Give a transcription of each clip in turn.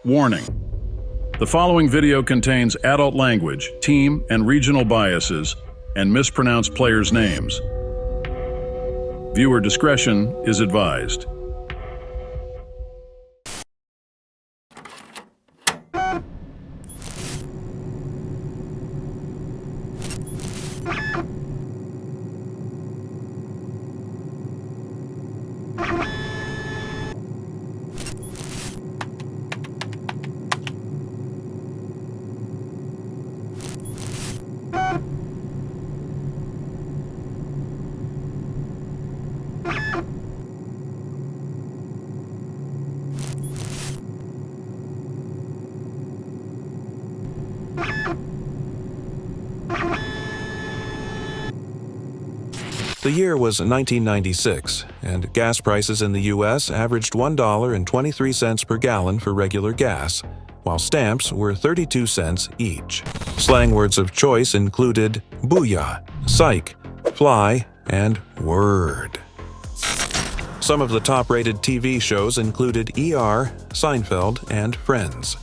Warning: the following video contains adult language, team and regional biases, and mispronounced players' names. Viewer discretion is advised. The year was 1996, and gas prices in the U.S. averaged $1.23 per gallon for regular gas, while stamps were 32 cents each. Slang words of choice included booyah, psych, fly, and word. Some of the top-rated TV shows included ER, Seinfeld, and Friends.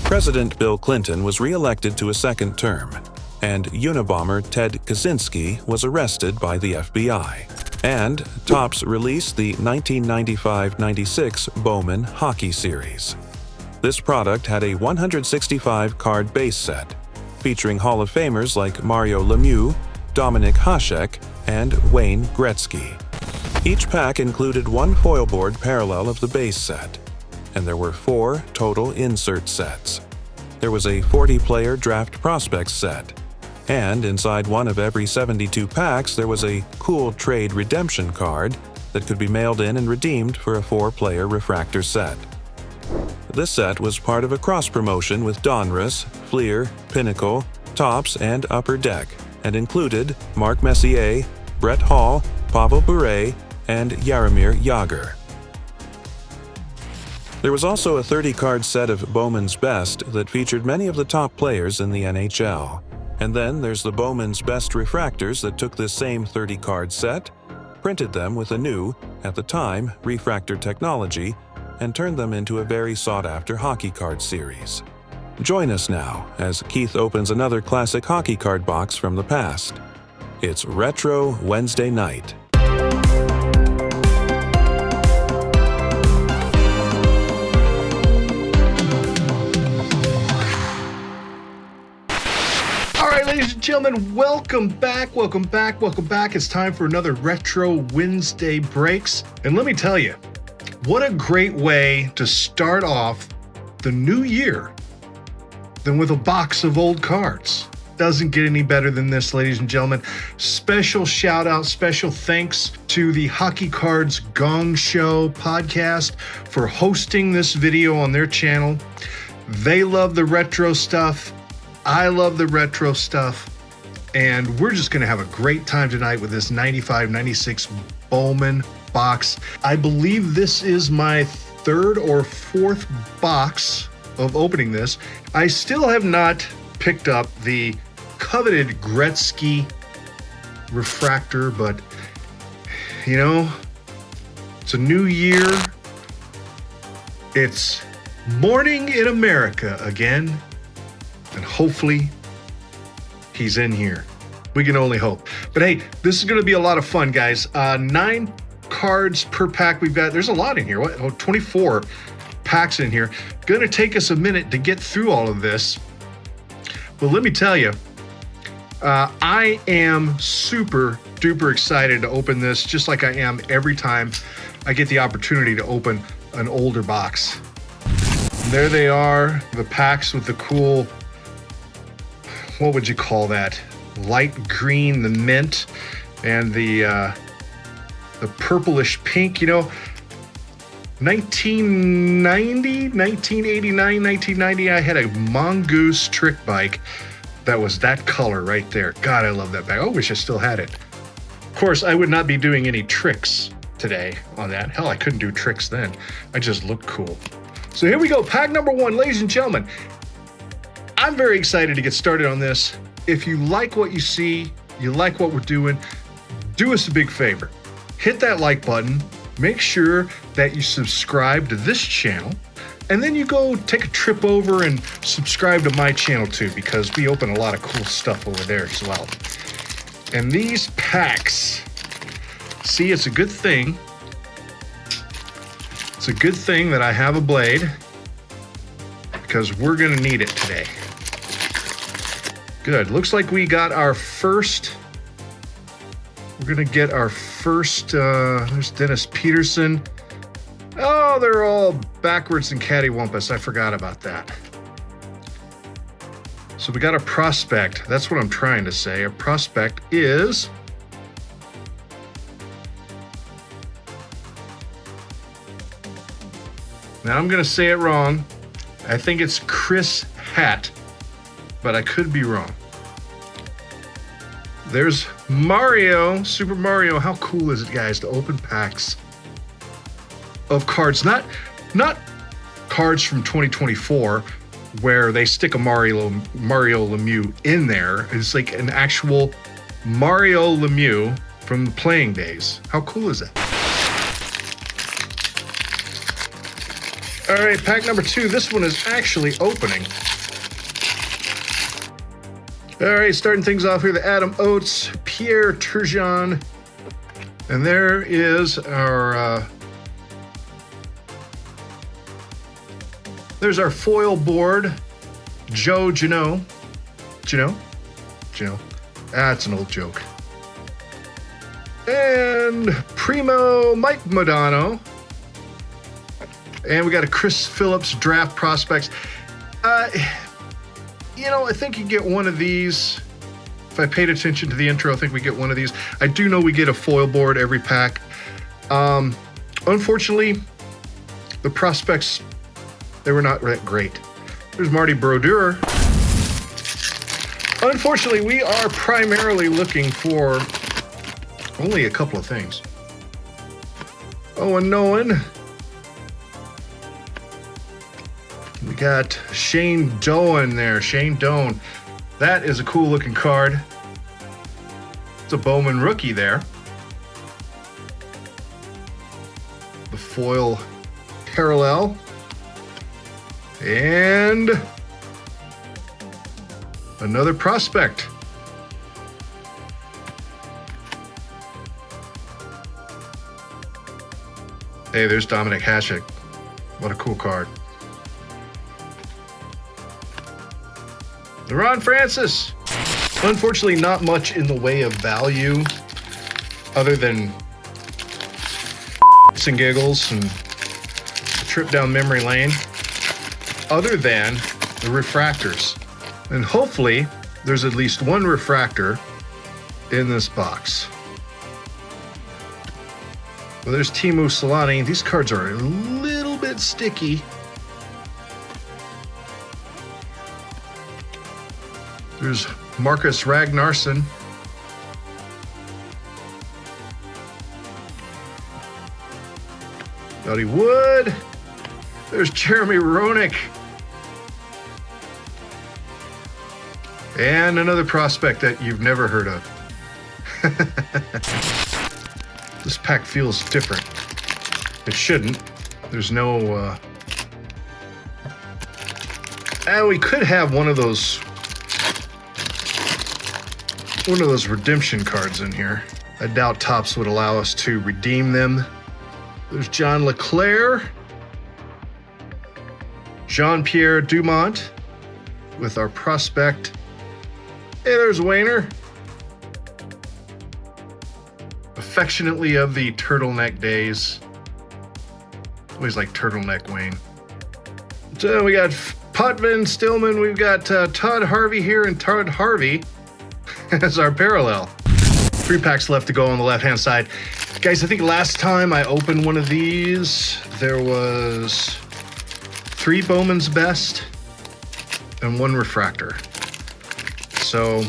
President Bill Clinton was re-elected to a second term, and Unabomber Ted Kaczynski was arrested by the FBI. And Topps released the 1995-96 Bowman Hockey Series. This product had a 165-card base set, featuring Hall of Famers like Mario Lemieux, Dominik Hasek, and Wayne Gretzky. Each pack included one foil board parallel of the base set, and there were 4 total insert sets. There was a 40-player draft prospects set, and inside one of every 72 packs there was a cool trade redemption card that could be mailed in and redeemed for a 4-player refractor set. This set was part of a cross-promotion with Donruss, Fleer, Pinnacle, Topps, and Upper Deck, and included Mark Messier, Brett Hall, Pavel Bure, and Jaromir Jagr. There was also a 30-card set of Bowman's Best that featured many of the top players in the NHL. And then there's the Bowman's Best refractors that took this same 30-card set, printed them with a new, at the time, refractor technology, and turned them into a very sought-after hockey card series. Join us now as Keith opens another classic hockey card box from the past. It's Retro Wednesday night. Ladies and gentlemen, welcome back. It's time for another Retro Wednesday Breaks. And let me tell you, what a great way to start off the new year than with a box of old cards. Doesn't get any better than this, ladies and gentlemen. Special shout out, special thanks to the Hockey Cards Gongshow podcast for hosting this video on their channel. They love the retro stuff. I love the retro stuff, and we're just going to have a great time tonight with this 95-96 Bowman box. I believe this is my 3rd or 4th box of opening this. I still have not picked up the coveted Gretzky refractor, but, you know, it's a new year. It's morning in America again. And hopefully, he's in here. We can only hope. But hey, this is going to be a lot of fun, guys. 9 cards per pack we've got. There's a lot in here. 24 packs in here. Going to take us a minute to get through all of this. But let me tell you, I am super duper excited to open this, just like I am every time I get the opportunity to open an older box. And there they are, the packs with the cool, what would you call that? Light green, the mint, and the purplish pink. You know, 1989, 1990, I had a Mongoose trick bike that was that color right there. God, I love that bag. I wish I still had it. Of course, I would not be doing any tricks today on that. Hell, I couldn't do tricks then. I just looked cool. So here we go, pack number 1, ladies and gentlemen. I'm very excited to get started on this. If you like what you see, you like what we're doing, do us a big favor. Hit that like button. Make sure that you subscribe to this channel. And then you go take a trip over and subscribe to my channel too, because we open a lot of cool stuff over there as well. And these packs, see, it's a good thing. It's a good thing that I have a blade, because we're gonna need it today. Good, looks like we got our first, we're gonna get our first, there's Dennis Peterson. Oh, they're all backwards and cattywampus, I forgot about that. So we got a prospect, that's what I'm trying to say. A prospect is, now I'm gonna say it wrong. I think it's Chris Hatt, but I could be wrong. There's Mario, Super Mario. How cool is it, guys, to open packs of cards? Not cards from 2024 where they stick a Mario Lemieux in there. It's like an actual Mario Lemieux from the playing days. How cool is that? All right, pack number 2. This one is actually opening. All right, starting things off here, the Adam Oates, Pierre Turgeon. And there is our, there's our foil board, Joe Janot. Janot? That's an old joke. And Primo Mike Modano. And we got a Chris Phillips draft prospects. You know, I think you get one of these. If I paid attention to the intro, I think we get one of these. I do know we get a foil board every pack. Unfortunately, the prospects, they were not that great. There's Marty Brodeur. Unfortunately, we are primarily looking for only a couple of things. Owen Nolan. We got Shane Doan there. Shane Doan. That is a cool looking card. It's a Bowman rookie there. The foil parallel. And another prospect. Hey, there's Dominic Hasek. What a cool card. Ron Francis. Unfortunately, not much in the way of value other than and giggles and a trip down memory lane, other than the refractors. And hopefully there's at least one refractor in this box. Well, there's Teemu Selanne. These cards are a little bit sticky. There's Marcus Ragnarsson. Duddy Wood. There's Jeremy Roenick. And another prospect that you've never heard of. This pack feels different. It shouldn't. There's no... we could have one of those redemption cards in here. I doubt Topps would allow us to redeem them. There's John LeClaire, Jean-Pierre Dumont with our prospect. Hey, there's Wayner. Affectionately of the turtleneck days. Always like turtleneck Wayne. So we got Potvin, Stillman. We've got Todd Harvey here, and Todd Harvey as our parallel. 3 packs left to go on the left-hand side. Guys, I think last time I opened one of these, there was 3 Bowman's Best and 1 refractor. So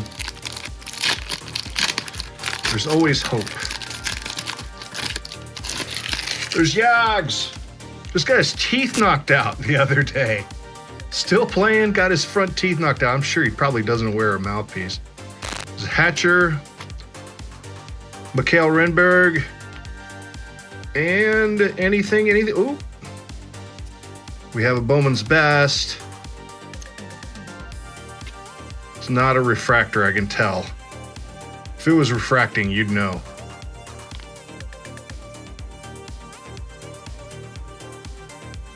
there's always hope. There's Yags. This got his teeth knocked out the other day. Still playing, got his front teeth knocked out. I'm sure he probably doesn't wear a mouthpiece. There's Hatcher, Mikhail Renberg, and anything. Ooh. We have a Bowman's Best. It's not a refractor, I can tell. If it was refracting, you'd know.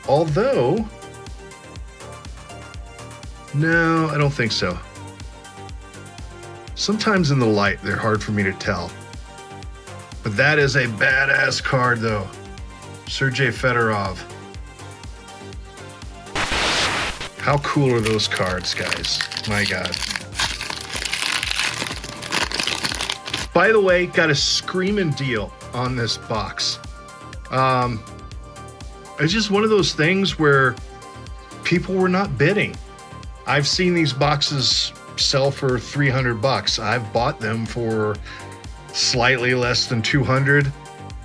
Although, no, I don't think so. Sometimes in the light, they're hard for me to tell. But that is a badass card, though. Sergei Fedorov. How cool are those cards, guys? My God. By the way, got a screaming deal on this box. It's just one of those things where people were not bidding. I've seen these boxes sell for $300. I've bought them for slightly less than 200,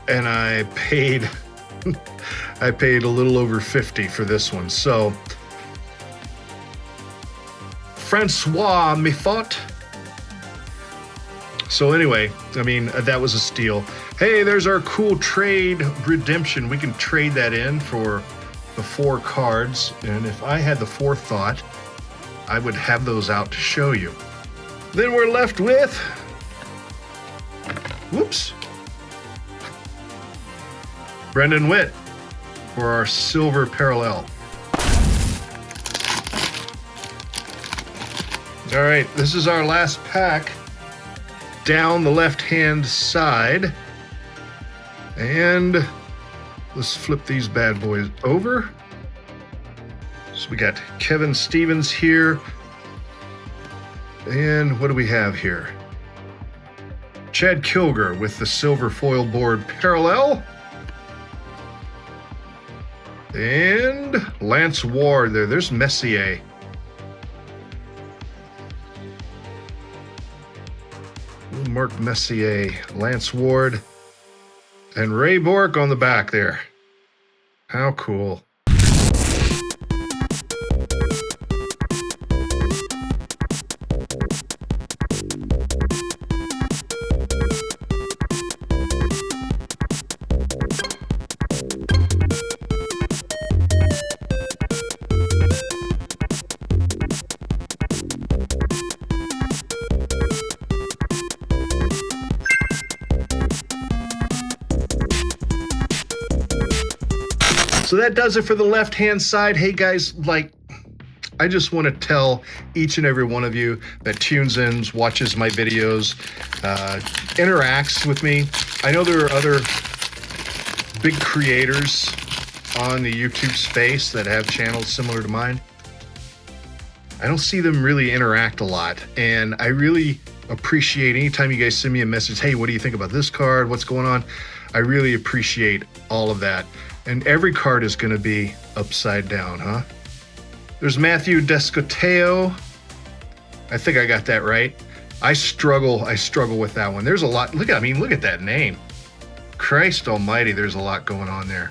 and I paid I paid a little over 50 for this one. So Francois Mifot. So anyway, I mean, that was a steal. Hey, there's our cool trade redemption. We can trade that in for the 4 cards. And if I had the forethought, I would have those out to show you. Then we're left with, whoops, Brendan Witt for our silver parallel. All right, this is our last pack down the left-hand side. And let's flip these bad boys over. So we got Kevin Stevens here. And what do we have here? Chad Kilger with the silver foil board parallel. And Lance Ward there. There's Messier. Mark Messier, Lance Ward, and Ray Bork on the back there. How cool. So that does it for the left-hand side. Hey guys, like, I just want to tell each and every one of you that tunes in, watches my videos, interacts with me. I know there are other big creators on the YouTube space that have channels similar to mine. I don't see them really interact a lot, and I really appreciate anytime you guys send me a message, hey, what do you think about this card? What's going on? I really appreciate all of that. And every card is going to be upside down, huh? There's Matthew Descoteo. I think I got that right. I struggle with that one. There's a lot. Look at that name. Christ almighty, there's a lot going on there.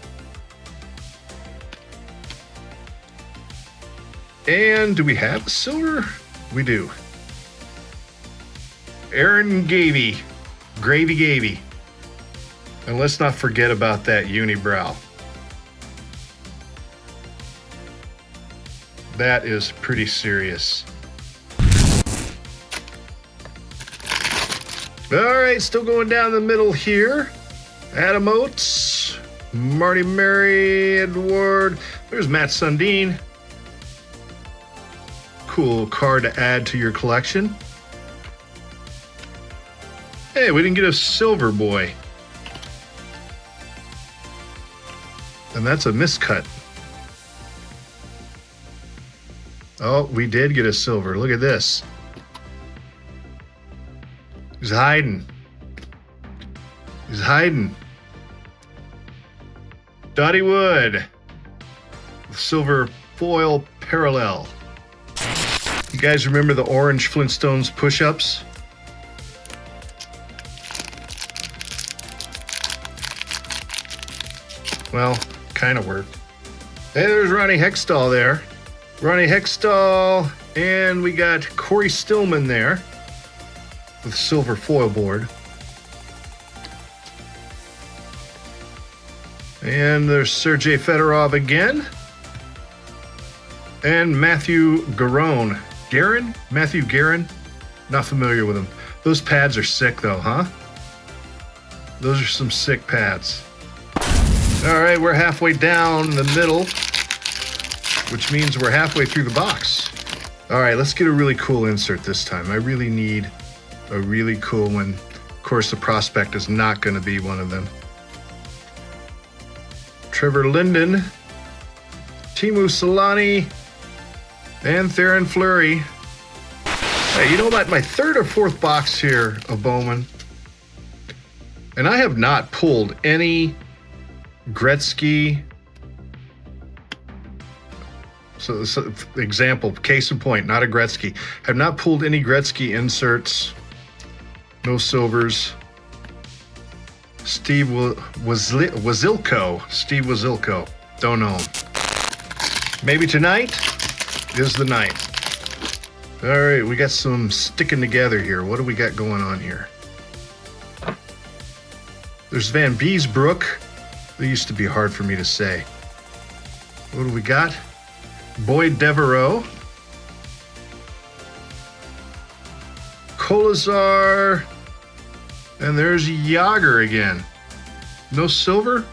And do we have a silver? We do. Aaron Gavey. Gravy. And let's not forget about that unibrow. That is pretty serious. All right, still going down the middle here. Adam Oates, Marty Mary, Edward. There's Matt Sundin. Cool card to add to your collection. Hey, we didn't get a silver boy. And that's a miscut. Oh, we did get a silver. Look at this. He's hiding. He's hiding. Dottie Wood. Silver foil parallel. You guys remember the orange Flintstones push-ups? Well, kind of worked. Hey, there's Ronnie Hextall there. Ronnie Hextall, and we got Corey Stillman there with silver foil board. And there's Sergei Fedorov again. And Matthew Garone. Matthew Guerin? Not familiar with him. Those pads are sick though, huh? Those are some sick pads. All right, we're halfway down the middle, which means we're halfway through the box. All right, let's get a really cool insert this time. I really need a really cool one. Of course, the prospect is not going to be one of them. Trevor Linden, Teemu Solani, and Theron Fleury. Hey, you know what? My third or fourth box here of Bowman, and I have not pulled any Gretzky. So example, case in point, not a Gretzky. Have not pulled any Gretzky inserts. No silvers. Steve Wazilko. Steve Wazilko. Don't know him. Maybe tonight is the night. All right, we got some sticking together here. What do we got going on here? There's Van Beesbrook. That used to be hard for me to say. What do we got? Boyd Devereaux. Kolazar. And there's Yager again. No silver?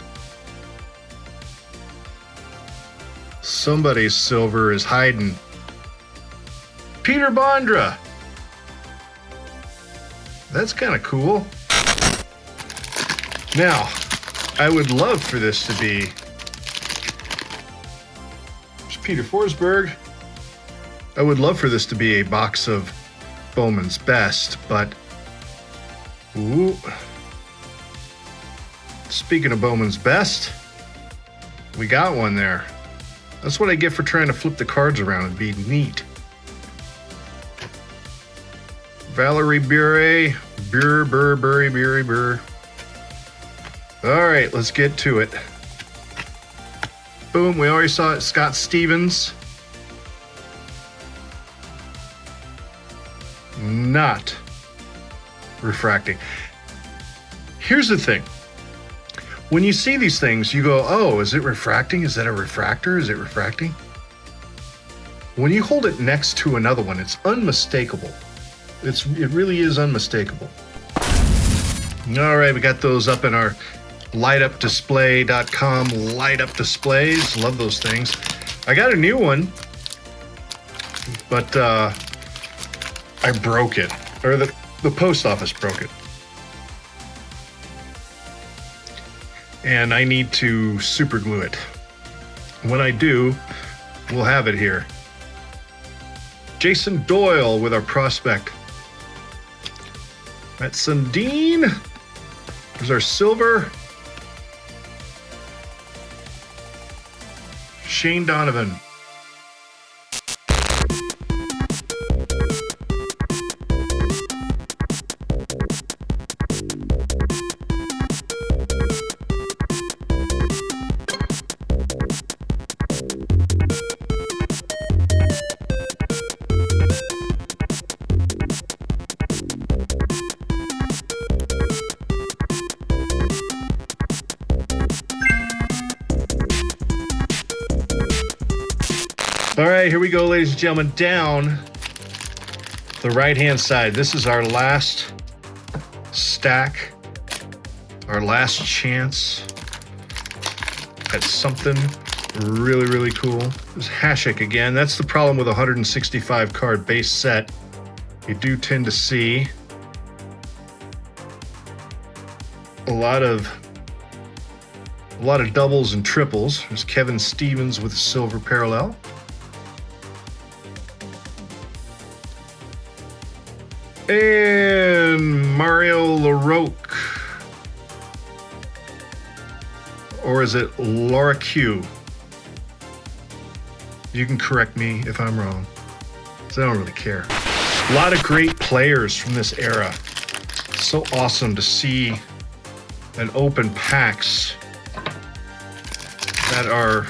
Somebody's silver is hiding. Peter Bondra. That's kind of cool. Now, I would love for this to be Peter Forsberg. I would love for this to be a box of Bowman's Best, but ooh. Speaking of Bowman's Best, we got one there. That's what I get for trying to flip the cards around and be neat. Valerie Bure, Burr. All right, let's get to it. Boom, we already saw it. Scott Stevens. Not refracting. Here's the thing. When you see these things, you go, oh, is it refracting? Is that a refractor? Is it refracting? When you hold it next to another one, it's unmistakable. It really is unmistakable. All right, we got those up in our lightupdisplay.com light up displays. Love those things. I got a new one, but I broke it, or the post office broke it. And I need to super glue it. When I do, we'll have it here. Jason Doyle with our prospect. Matt Sundin. There's our silver. Shane Donovan. All right, here we go, ladies and gentlemen, down the right-hand side. This is our last stack, our last chance at something really, really cool. There's Hasek again. That's the problem with a 165 card base set. You do tend to see a lot of doubles and triples. There's Kevin Stevens with a silver parallel. And Mario LaRocque. Or is it Laura Q? You can correct me if I'm wrong, because I don't really care. A lot of great players from this era. So awesome to see an open packs that are,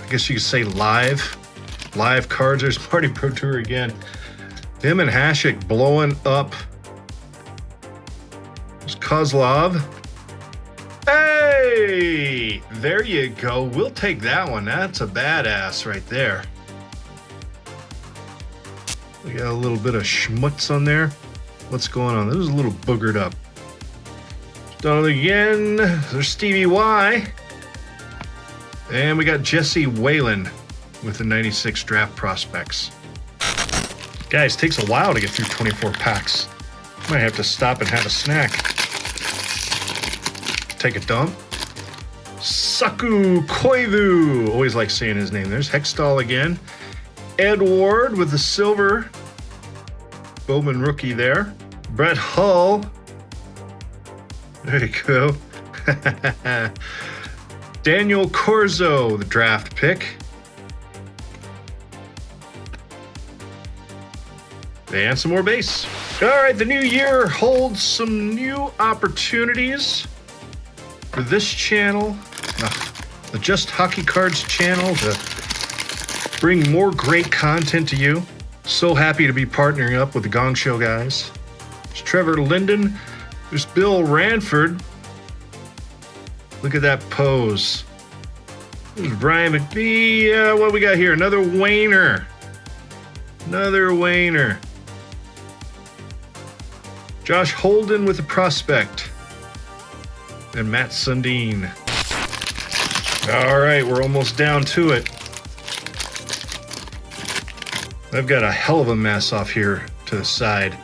I guess you could say, live cards. There's Party Pro Tour again. Him and Hasek blowing up. There's Kozlov. Hey! Hey, there you go. We'll take that one. That's a badass right there. We got a little bit of schmutz on there. What's going on? This is a little boogered up. Done it again. There's Stevie Y. And we got Jesse Whalen with the 96 draft prospects. Guys, takes a while to get through 24 packs. Might have to stop and have a snack. Take a dump. Saku Koivu. Always like saying his name. There's Hextall again. Edward with the silver Bowman rookie there. Brett Hull. There you go. Daniel Corzo, the draft pick. And some more base. All right, the new year holds some new opportunities for this channel, the Just Hockey Cards channel, to bring more great content to you. So happy to be partnering up with the Gongshow guys. There's Trevor Linden. There's Bill Ranford. Look at that pose. There's Brian McBee. What we got here? Another Wayner. Another Wayner. Josh Holden with the prospect. And Matt Sundin. All right, we're almost down to it. I've got a hell of a mess off here to the side.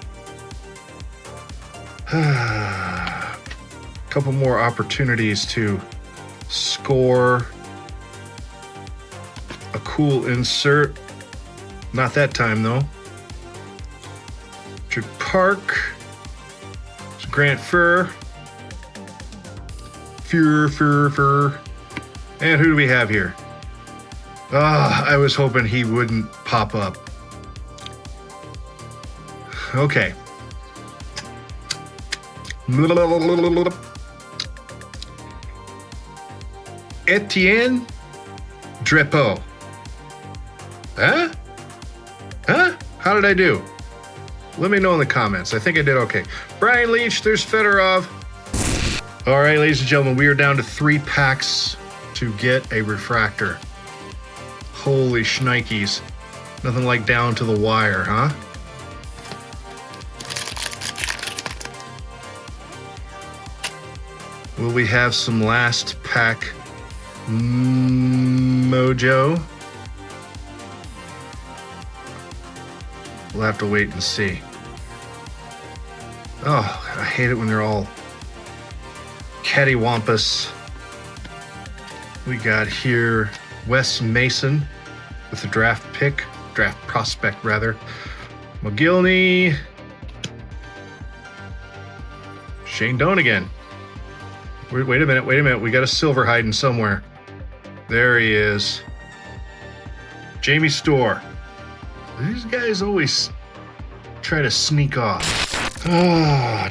Couple more opportunities to score a cool insert. Not that time though. Richard Park. Grant Fur. Fur. And who do we have here? I was hoping he wouldn't pop up. Okay. Etienne Drepeau. Huh? How did I do? Let me know in the comments. I think I did okay. Brian Leach, there's Fedorov. All right, ladies and gentlemen, we are down to 3 packs to get a refractor. Holy shnikes. Nothing like down to the wire, huh? Will we have some last pack mojo? We'll have to wait and see. Oh, I hate it when they're all cattywampus. We got here Wes Mason with the draft prospect rather. McGillney. Shane Donegan. Wait a minute. We got a silver hiding somewhere. There he is. Jamie Storr. These guys always try to sneak off.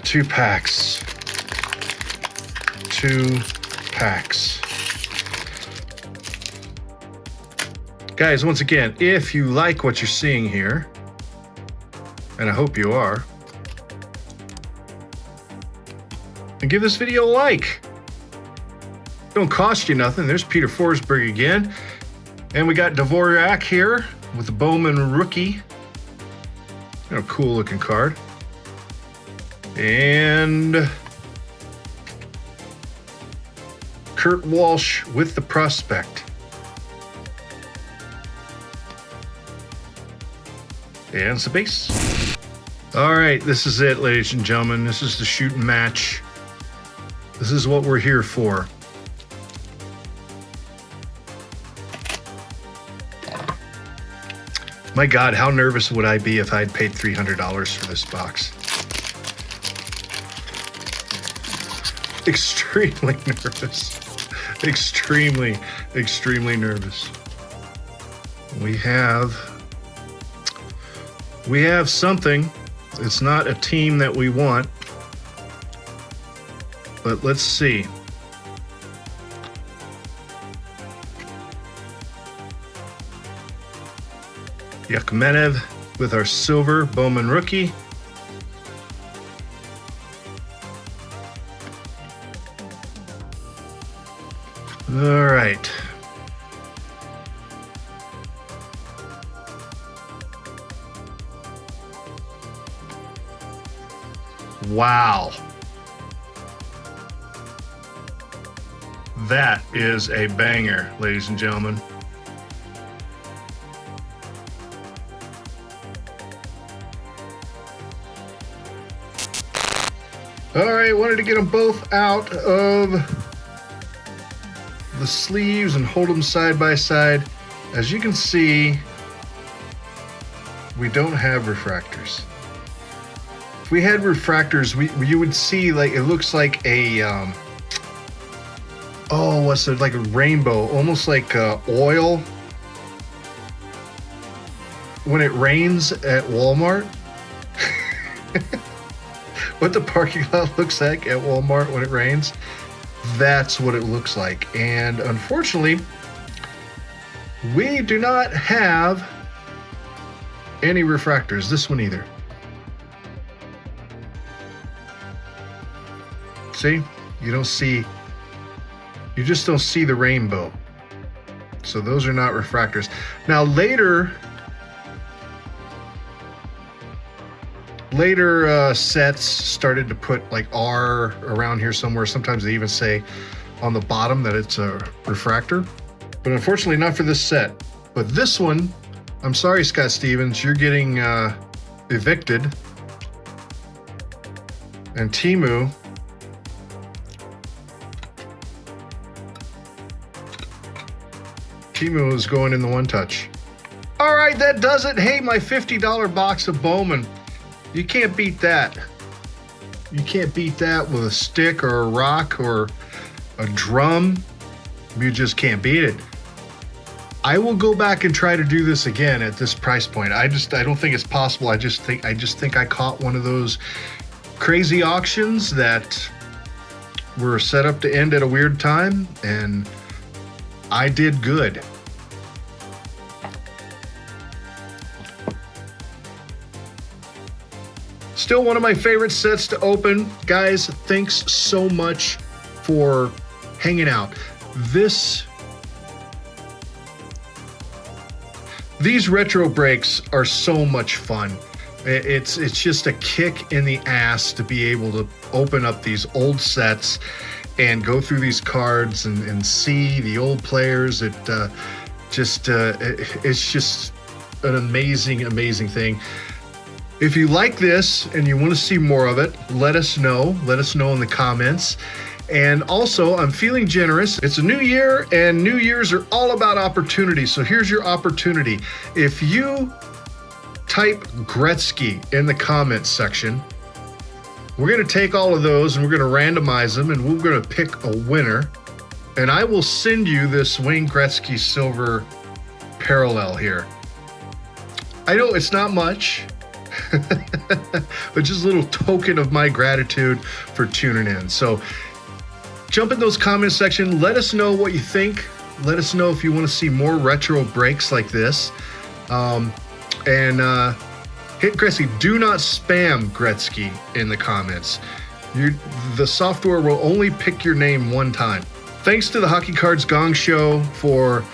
2 packs. 2 packs. Guys, once again, if you like what you're seeing here, and I hope you are, then give this video a like. Don't cost you nothing. There's Peter Forsberg again. And we got Dvorak here with the Bowman rookie. A cool looking card. And Kurt Walsh with the prospect. And some base. All right, this is it, ladies and gentlemen. This is the shooting match. This is what we're here for. My God, how nervous would I be if I'd paid $300 for this box? Extremely nervous. Extremely nervous. We have something. It's not a team that we want, but let's see. Yakhmenev with our silver Bowman rookie. All right. Wow. That is a banger, ladies and gentlemen. All right, wanted to get them both out of the sleeves and hold them side by side. As you can see, we don't have refractors. If we had refractors, you would see, like, it looks like a oh, what's it, like a rainbow, almost like oil when it rains at Walmart. What the parking lot looks like at Walmart when it rains, that's what it looks like. And unfortunately, we do not have any refractors. This one either. See, you just don't see the rainbow. So those are not refractors. Now later sets started to put like R around here somewhere. Sometimes they even say on the bottom that it's a refractor, but unfortunately not for this set. But this one, I'm sorry, Scott Stevens, you're getting evicted. And Timu is going in the one touch. All right, that does it. Hey, my $50 box of Bowman. You can't beat that. You can't beat that with a stick or a rock or a drum. You just can't beat it. I will go back and try to do this again at this price point. I don't think it's possible. I just think I caught one of those crazy auctions that were set up to end at a weird time, and I did good. Still one of my favorite sets to open. Guys, thanks so much for hanging out. These retro breaks are so much fun. It's just a kick in the ass to be able to open up these old sets and go through these cards and see the old players. It's just an amazing thing. If you like this and you want to see more of it, let us know. Let us know in the comments. And also, I'm feeling generous. It's a new year, and New Year's are all about opportunity. So here's your opportunity. If you type Gretzky in the comments section, we're going to take all of those and we're going to randomize them, and we're going to pick a winner. And I will send you this Wayne Gretzky silver parallel here. I know it's not much, but just a little token of my gratitude for tuning in. So jump in those comments section. Let us know what you think. Let us know if you want to see more retro breaks like this. And hit Gretzky. Do not spam Gretzky in the comments. The software will only pick your name one time. Thanks to the Hockey Cards Gongshow for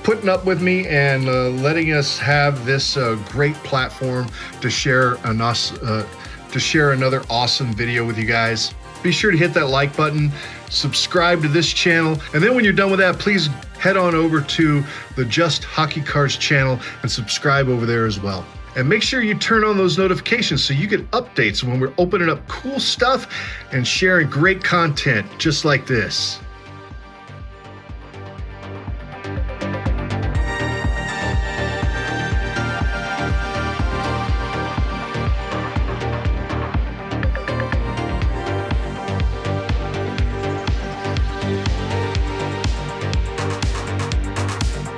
putting up with me and letting us have this great platform to share another awesome video with you guys. Be sure to hit that like button, subscribe to this channel, and then when you're done with that, please head on over to the Just Hockey Cards channel and subscribe over there as well. And make sure you turn on those notifications so you get updates when we're opening up cool stuff and sharing great content just like this.